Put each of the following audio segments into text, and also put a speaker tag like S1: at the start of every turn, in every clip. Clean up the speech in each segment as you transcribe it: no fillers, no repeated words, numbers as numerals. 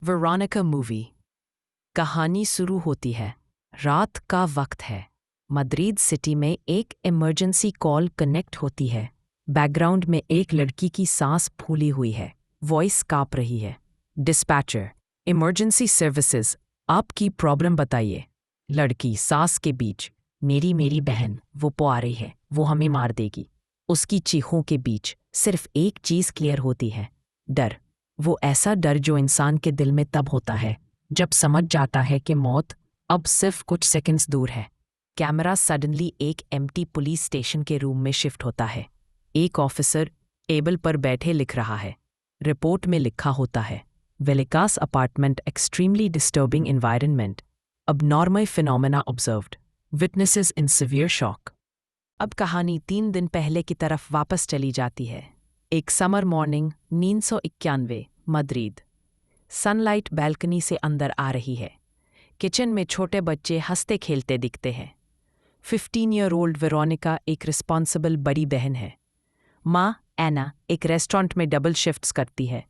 S1: Veronica movie. कहानी शुरू होती है। रात का वक्त है। मद्रिद सिटी में एक इमरजेंसी कॉल कनेक्ट होती है। बैकग्राउंड में एक लड़की की सांस फूली हुई है, वॉइस कांप रही है। डिस्पैचर, इमरजेंसी सर्विसेज, आपकी प्रॉब्लम बताइए। लड़की सांस के बीच, मेरी बहन, वो आ रही है, वो हमें मार देगी। उसकी चीखों के बीच सिर्फ एक चीज क्लियर होती है, डर। वो ऐसा डर जो इंसान के दिल में तब होता है जब समझ जाता है कि मौत अब सिर्फ कुछ सेकंड्स दूर है। कैमरा सडनली एक एम्प्टी पुलिस स्टेशन के रूम में शिफ्ट होता है। एक ऑफिसर टेबल पर बैठे लिख रहा है। रिपोर्ट में लिखा होता है, वेलिकास apartment extremely disturbing environment, abnormal phenomena observed, witnesses in severe shock। अब कहानी 3 दिन पहले की तरफ वापस चली जाती है। एक summer morning 1991, Madrid. Sunlight balcony से अंदर आ रही है। किचन में छोटे बच्चे हंसते खेलते दिखते हैं। 15-year-old वेरोनिका एक रिस्पॉन्सिबल बड़ी बहन है। माँ एना एक रेस्टोरेंट में डबल शिफ्ट्स करती है,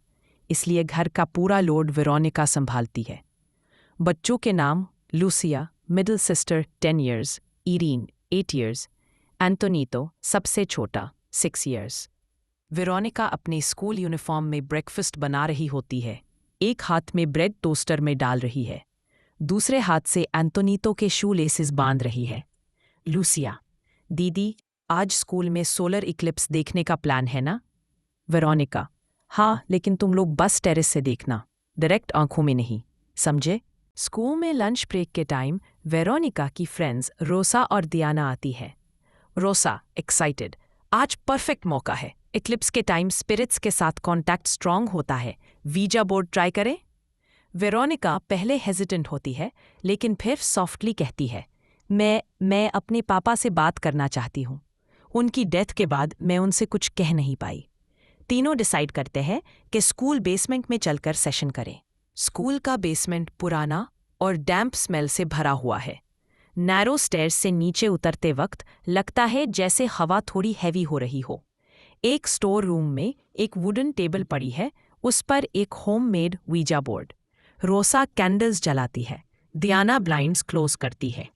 S1: इसलिए घर का पूरा लोड वेरोनिका संभालती है। बच्चों के नाम Lucia, middle sister 10 years, Irene 8 years, एंटोनीतो सबसे छोटा 6 years। वेरोनिका अपने स्कूल यूनिफॉर्म में ब्रेकफास्ट बना रही होती है। एक हाथ में ब्रेड टोस्टर में डाल रही है, दूसरे हाथ से एंटोनीतो के शू लेसेस बांध रही है। लूसिया, दीदी, आज स्कूल में सोलर इक्लिप्स देखने का प्लान है ना? वेरोनिका, हाँ, लेकिन तुम लोग बस टेरेस से देखना, डायरेक्ट आंखों में नहीं, समझे? स्कूल में लंच ब्रेक के टाइम वेरोनिका की फ्रेंड्स रोसा और दियाना आती है। रोसा एक्साइटेड, आज परफेक्ट मौका है, इक्लिप्स के टाइम स्पिरिट्स के साथ कांटेक्ट स्ट्रांग होता है, वीजा बोर्ड ट्राई करें। वेरोनिका पहले हेजिटेंट होती है, लेकिन फिर सॉफ्टली कहती है, मैं अपने पापा से बात करना चाहती हूँ। उनकी डेथ के बाद मैं उनसे कुछ कह नहीं पाई। तीनों डिसाइड करते हैं कि स्कूल बेसमेंट में चलकर सेशन करें। स्कूल का बेसमेंट पुराना और डैम्प स्मेल से भरा हुआ है। नैरो स्टेयर्स से नीचे उतरते वक्त लगता है जैसे हवा थोड़ी हैवी हो रही हो। एक स्टोर रूम में एक वुडन टेबल पड़ी है, उस पर एक होममेड वीजा बोर्ड। रोसा कैंडल्स जलाती है, दियाना ब्लाइंड्स क्लोज करती है।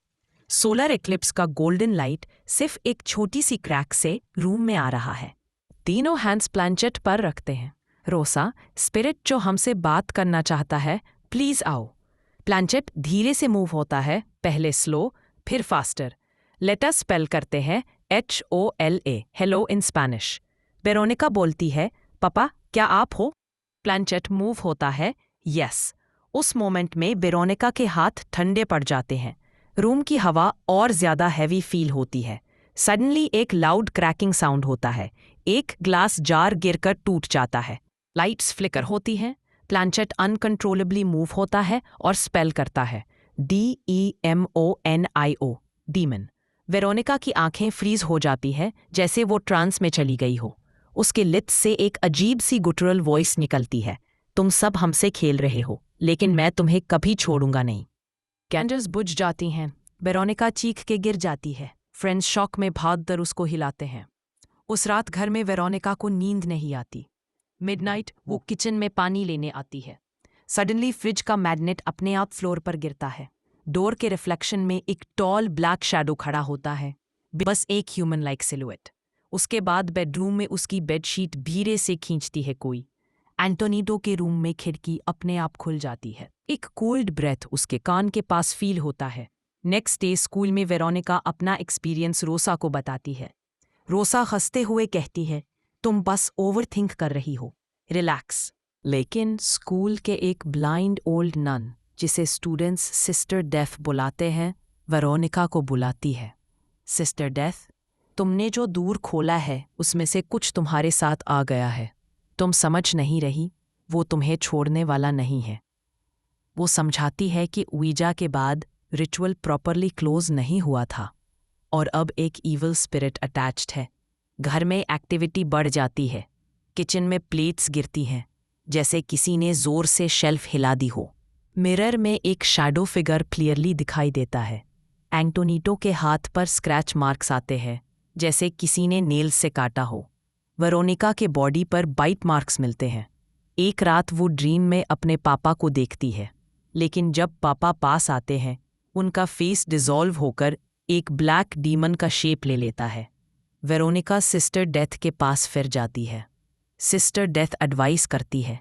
S1: सोलर एक्लिप्स का गोल्डन लाइट सिर्फ एक छोटी सी क्रैक से रूम में आ रहा है। तीनों हैंड्स प्लांचेट पर रखते हैं। रोसा, स्पिरिट जो हमसे बात करना चाहता है, प्लीज आओ। प्लांचेट धीरे से मूव होता है, पहले स्लो फिर फास्टर। लेटर स्पेल करते हैं HOLA, hello in Spanish. Veronica बोलती है, पापा क्या आप हो? प्लांचेट मूव होता है, यस। उस मोमेंट में वेरोनिका के हाथ ठंडे पड़ जाते हैं। रूम की हवा और ज्यादा हैवी फील होती है। सडनली एक लाउड क्रैकिंग साउंड होता है, एक ग्लास जार गिरकर टूट जाता है। लाइट्स फ्लिकर होती हैं, प्लांचेट अनकंट्रोलेबली मूव होता है और स्पेल करता है DEMONIO, डीमन। वेरोनिका की आंखें फ्रीज हो जाती है, जैसे वो ट्रांस में चली गई हो। उसके लिप्स से एक अजीब सी गुटुरल वॉइस निकलती है, तुम सब हमसे खेल रहे हो, लेकिन मैं तुम्हें कभी छोड़ूंगा नहीं। कैंडल्स बुझ जाती हैं, वेरोनिका चीख के गिर जाती है। फ्रेंड्स शॉक में भाग-दर उसको हिलाते हैं। उस रात घर में वेरोनिका को नींद नहीं आती। मिडनाइट वो किचन में पानी लेने आती है। सडनली फ्रिज का मैग्नेट अपने आप फ्लोर पर गिरता है। डोर के रिफ्लेक्शन में एक टॉल ब्लैक शैडो खड़ा होता है, बस एक ह्यूमन लाइक सिलुएट। उसके बाद बेडरूम में उसकी बेडशीट धीरे से खींचती है कोई। एंटोनीटो के रूम में खिड़की अपने आप खुल जाती है। एक कोल्ड ब्रेथ उसके कान के पास फील होता है। नेक्स्ट डे स्कूल में वेरोनिका अपना एक्सपीरियंस रोसा को बताती है। रोसा हंसते हुए कहती है, तुम बस ओवरथिंक कर रही हो, रिलैक्स। लेकिन स्कूल के एक ब्लाइंड ओल्ड नन, जिसे स्टूडेंट्स सिस्टर डेथ बुलाते हैं, वेरोनिका को बुलाती है। सिस्टर डेथ, तुमने जो दूर खोला है उसमें से कुछ तुम्हारे साथ आ गया है। तुम समझ नहीं रही, वो तुम्हें छोड़ने वाला नहीं है। वो समझाती है कि वीजा के बाद रिचुअल प्रॉपरली क्लोज नहीं हुआ था और अब एक ईविल स्पिरिट अटैच्ड है। घर में एक्टिविटी बढ़ जाती है। किचन में प्लेट्स गिरती हैं, जैसे किसी ने जोर से शेल्फ हिला दी हो। मिरर में एक शैडो फिगर क्लियरली दिखाई देता है। एंटोनीटो के हाथ पर स्क्रैच मार्क्स आते हैं, जैसे किसी ने नेल्स से काटा हो। वेरोनिका के बॉडी पर बाइट मार्क्स मिलते हैं। एक रात वो ड्रीम में अपने पापा को देखती है, लेकिन जब पापा पास आते हैं उनका फेस डिसॉल्व होकर एक ब्लैक डीमन का शेप ले लेता है। वेरोनिका सिस्टर डेथ के पास फिर जाती है। सिस्टर डेथ एडवाइस करती है,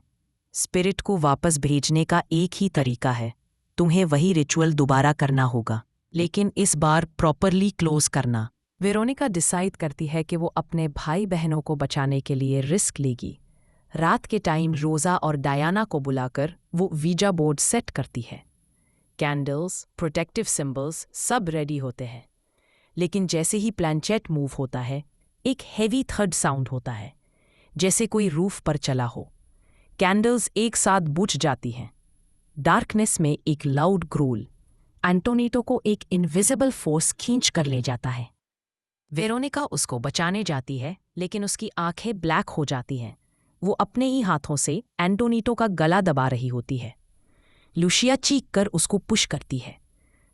S1: स्पिरिट को वापस भेजने का एक ही तरीका है, तुम्हें वही रिचुअल दोबारा करना होगा, लेकिन इस बार प्रॉपरली क्लोज करना। वेरोनिका डिसाइड करती है कि वो अपने भाई बहनों को बचाने के लिए रिस्क लेगी। रात के टाइम रोज़ा और डायना को बुलाकर वो वीजा बोर्ड सेट करती है। कैंडल्स, प्रोटेक्टिव सिंबल्स सब रेडी होते हैं, लेकिन जैसे ही प्लैंचेट मूव होता है एक हेवी थर्ड साउंड होता है, जैसे कोई रूफ पर चला हो। कैंडल्स एक साथ बुझ जाती हैं। डार्कनेस में एक लाउड ग्रोल एंटोनिटो को एक इनविजिबल फोर्स खींच कर ले जाता है। वेरोनिका उसको बचाने जाती है, लेकिन उसकी आंखें ब्लैक हो जाती हैं। वो अपने ही हाथों से एंटोनिटो का गला दबा रही होती है। लुशिया चीख कर उसको पुश करती है।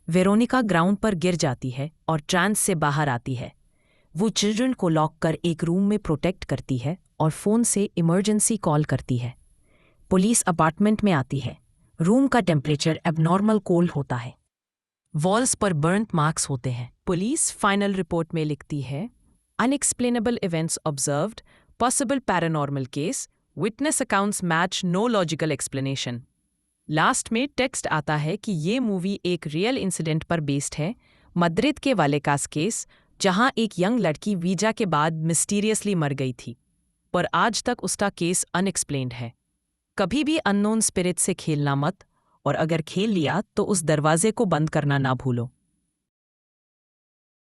S1: वेरोनिका ग्राउंड पर गिर जाती है और ट्रांस से बाहर आती है। वो चिल्ड्रन को लॉक कर एक रूम में प्रोटेक्ट करती है और फ़ोन से इमरजेंसी कॉल करती है। पुलिस अपार्टमेंट में आती है। रूम का टेम्परेचर एबनॉर्मल कोल्ड होता है। वॉल्स पर बर्न्ट मार्क्स होते हैं। पुलिस फाइनल रिपोर्ट में लिखती है, unexplainable events observed, possible paranormal case, witness accounts match no logical explanation. Last में टेक्स्ट आता है कि ये मूवी एक रियल इंसिडेंट पर बेस्ड है, मद्रिद के वालेकास केस, जहां एक यंग लड़की वीजा के बाद मिस्टीरियसली मर गई थी, पर आज तक उसका केस अनएक्सप्लेन्ड है। कभी भी अननोन स्पिरिट से खेलना मत, और अगर खेल लिया तो उस दरवाजे को बंद करना ना भूलो।